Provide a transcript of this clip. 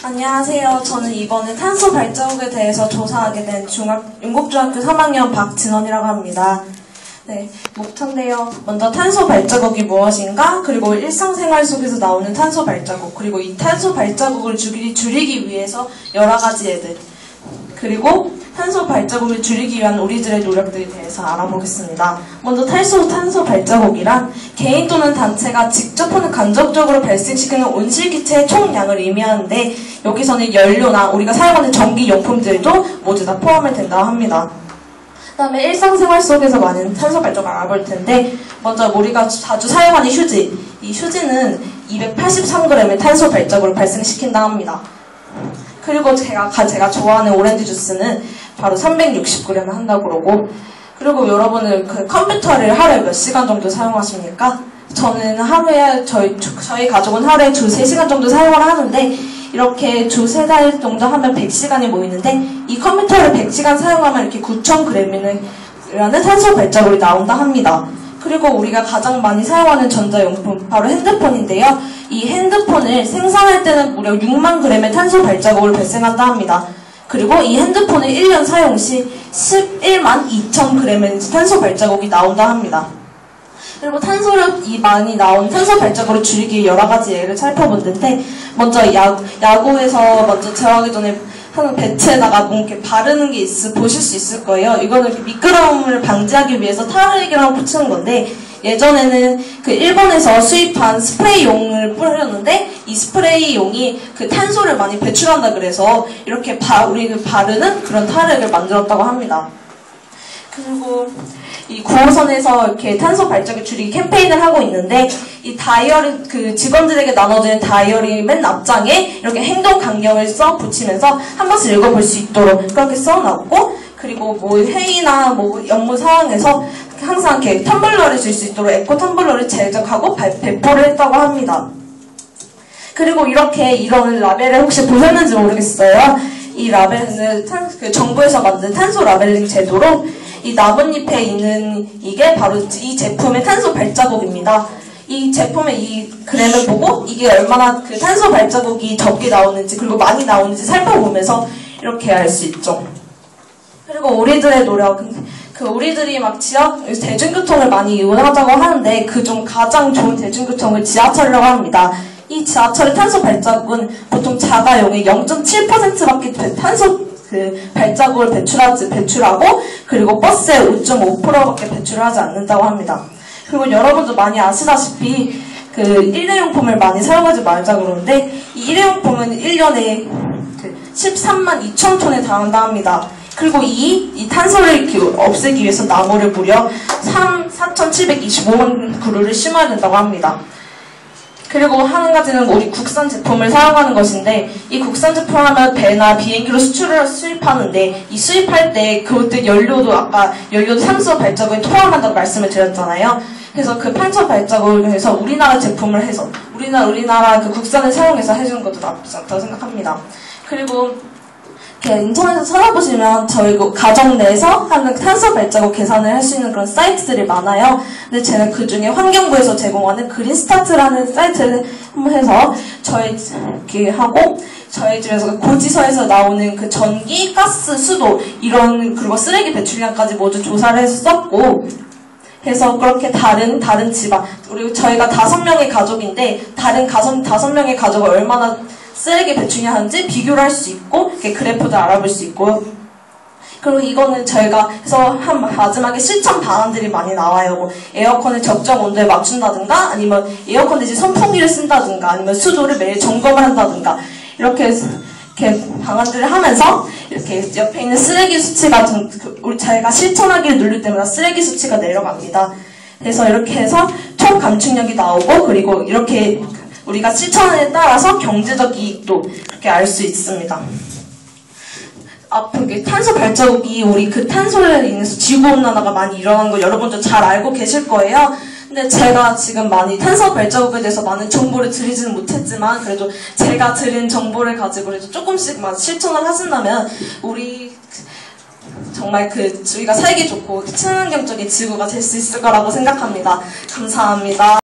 안녕하세요. 저는 이번에 탄소 발자국에 대해서 조사하게 된 윤곡중학교 3학년 박진원이라고 합니다. 네, 목차인데요. 먼저 탄소 발자국이 무엇인가, 그리고 일상생활 속에서 나오는 탄소 발자국, 그리고 이 탄소 발자국을 줄이기 위해서 여러 가지 예들, 그리고 탄소 발자국을 줄이기 위한 우리들의 노력들에 대해서 알아보겠습니다. 먼저 탄소 발자국이란 개인 또는 단체가 직접 혹은 간접적으로 발생시키는 온실기체의 총량을 의미하는데, 여기서는 연료나 우리가 사용하는 전기용품들도 모두 다 포함이 된다고 합니다. 그 다음에 일상생활 속에서 많은 탄소 발자국을 알아볼 텐데, 먼저 우리가 자주 사용하는 휴지, 이 휴지는 283g의 탄소 발자국을 발생시킨다고 합니다. 그리고 제가 좋아하는 오렌지 주스는 바로 360g 한다고 그러고, 그리고 여러분은 그 컴퓨터를 하루에 몇 시간 정도 사용하십니까? 저는 하루에, 저희 가족은 하루에 2-3시간 정도 사용을 하는데, 이렇게 2-3달 정도 하면 100시간이 모이는데, 이 컴퓨터를 100시간 사용하면 이렇게 9,000g이라는 탄소 발자국이 나온다 합니다. 그리고 우리가 가장 많이 사용하는 전자용품, 바로 핸드폰인데요. 이 핸드폰을 생산할 때는 무려 6만 g의 탄소 발자국을 발생한다 합니다. 그리고 이 핸드폰을 1년 사용 시 11만 2,000g의 탄소 발자국이 나온다 합니다. 그리고 탄소력이 많이 나온 탄소 발자국을 줄이기 여러 가지 예를 살펴보는데, 먼저 야구에서 먼저 들어가기 전에 하는 배트에다가 뭐 이렇게 바르는 게 보실 수 있을 거예요. 이거는 이렇게 미끄러움을 방지하기 위해서 타르기랑 붙이는 건데, 예전에는 그 일본에서 수입한 스프레이용을 뿌렸는데, 이 스프레이용이 그 탄소를 많이 배출한다 그래서 이렇게 우리가 바르는 그런 타르기를 만들었다고 합니다. 그리고 이 9호선에서 이렇게 탄소 발자국 줄이기 캠페인을 하고 있는데, 이 다이어리, 그 직원들에게 나눠지는 다이어리 맨 앞장에 이렇게 행동 강령을 써 붙이면서 한 번씩 읽어볼 수 있도록 그렇게 써놨고, 그리고 뭐 회의나 뭐 업무 상황에서 항상 이렇게 텀블러를 줄 수 있도록 에코 텀블러를 제작하고 배포를 했다고 합니다. 그리고 이렇게 이런 라벨을 혹시 보셨는지 모르겠어요. 이 라벨은 정부에서 만든 탄소 라벨링 제도로, 이 나뭇잎에 있는 이게 바로 이 제품의 탄소 발자국입니다. 이 제품의 이 그램을 보고 이게 얼마나 그 탄소 발자국이 적게 나오는지 그리고 많이 나오는지 살펴보면서 이렇게 알 수 있죠. 그리고 우리들의 노력, 우리들이 막 대중교통을 많이 이용하자고 하는데, 그중 가장 좋은 대중교통은 지하철이라고 합니다. 이 지하철의 탄소 발자국은 보통 자가용의 0.7%밖에 탄소 발자국을 배출하고, 그리고 버스의 5.5%밖에 배출을 하지 않는다고 합니다. 그리고 여러분도 많이 아시다시피 그 일회용품을 많이 사용하지 말자 그러는데, 이 일회용품은 1년에 13만 2천 톤에 달한다 합니다. 그리고 이 탄소를 없애기 위해서 나무를 무려 4,725만 그루를 심어야 된다고 합니다. 그리고 한 가지는 우리 국산 제품을 사용하는 것인데, 이 국산 제품 하면 배나 비행기로 수입하는데, 이 수입할 때 그때 연료도 탄소 발자국에 포함한다고 말씀을 드렸잖아요. 그래서 그 탄소 발자국을 해서 우리나라 제품을 해서 우리나라 그 국산을 사용해서 해주는 것도 나쁘지 않다고 생각합니다. 그리고 인터넷에서 찾아보시면 저희 가정 내에서 하는 탄소 발자국 계산을 할 수 있는 그런 사이트들이 많아요. 근데 제가 그 중에 환경부에서 제공하는 그린스타트라는 사이트를 한번 해서 저희 집에서 고지서에서 나오는 그 전기, 가스, 수도 그리고 쓰레기 배출량까지 모두 조사를 해서 썼고, 그래서 그렇게 다른 집안, 저희가 5명의 가족인데 다른 5명의 가족을 얼마나 쓰레기 배출하는지 비교를 할 수 있고, 이렇게 그래프도 알아볼 수 있고요. 그리고 이거는 저희가 해서 마지막에 실천 방안들이 많이 나와요. 뭐 에어컨을 적정 온도에 맞춘다든가, 아니면 에어컨 대신 선풍기를 쓴다든가, 아니면 수도를 매일 점검을 한다든가, 이렇게 방안들을 하면서 이렇게 옆에 있는 쓰레기 수치가 저희가 실천하기를 누를 때마다 쓰레기 수치가 내려갑니다. 그래서 이렇게 해서 총 감축력이 나오고, 그리고 이렇게 우리가 실천에 따라서 경제적 이익도 그렇게 알 수 있습니다. 탄소 발자국이 우리 그 탄소로 인해서 지구온난화가 많이 일어나는 거 여러분도 잘 알고 계실 거예요. 근데 제가 지금 많이 탄소 발자국에 대해서 많은 정보를 드리지는 못했지만, 그래도 제가 드린 정보를 가지고 조금씩 실천을 하신다면 정말 우리가 살기 좋고 친환경적인 지구가 될 수 있을 거라고 생각합니다. 감사합니다.